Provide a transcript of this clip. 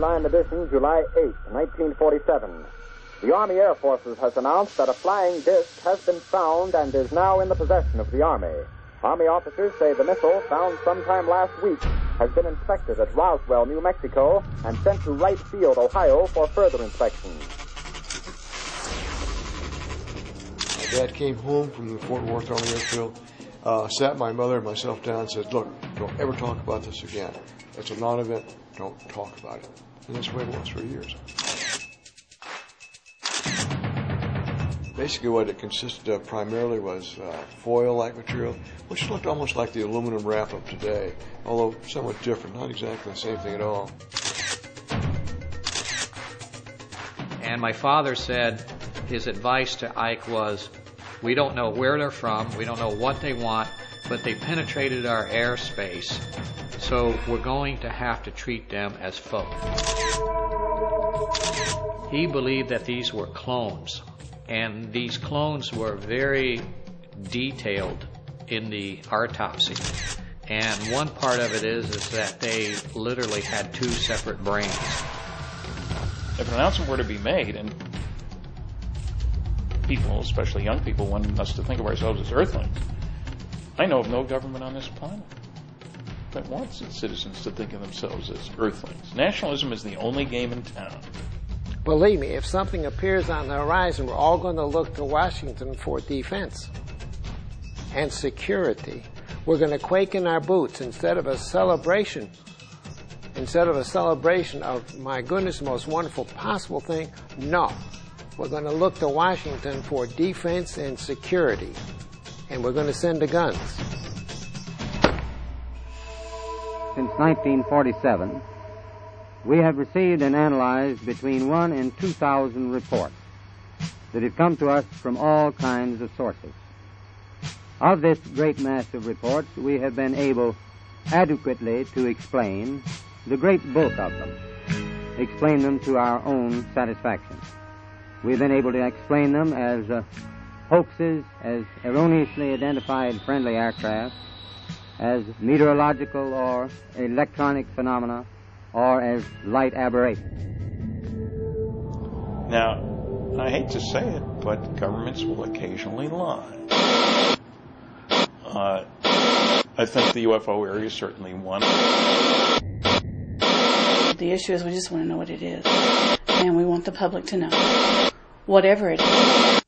Headline edition, July 8, 1947. The Army Air Forces has announced that a flying disc has been found and is now in the possession of the Army. Army officers say the missile, found sometime last week, has been inspected at Roswell, New Mexico, and sent to Wright Field, Ohio, for further inspection. My dad came home from the Fort Worth Army Airfield, sat my mother and myself down and said, "Look, don't ever talk about this again. It's a non-event. Don't talk about it." And that's the way it was for years. Basically what it consisted of primarily was foil-like material, which looked almost like the aluminum wrap of today, although somewhat different, not exactly the same thing at all. And my father said his advice to Ike was, we don't know where they're from, we don't know what they want, but they penetrated our airspace, so we're going to have to treat them as folk. He believed that these were clones, and these clones were very detailed in the autopsy. And one part of it is that they literally had two separate brains. If an announcement were to be made, and people, especially young people, want us to think of ourselves as Earthlings, I know of no government on this planet that wants its citizens to think of themselves as Earthlings. Nationalism is the only game in town. Believe me, if something appears on the horizon, we're all going to look to Washington for defense and security. We're going to quake in our boots instead of a celebration of, my goodness, the most wonderful possible thing. No, we're going to look to Washington for defense and security, and we're going to send the guns. Since 1947, we have received and analyzed between 1,000 and 2,000 reports that have come to us from all kinds of sources. Of this great mass of reports, we have been able adequately to explain the great bulk of them, explain them to our own satisfaction. We've been able to explain them as hoaxes, as erroneously identified friendly aircraft, as meteorological or electronic phenomena, or as light aberrations. Now, I hate to say it, but governments will occasionally lie. I think the UFO area is certainly one. The issue is we just want to know what it is, and we want the public to know. Whatever it is.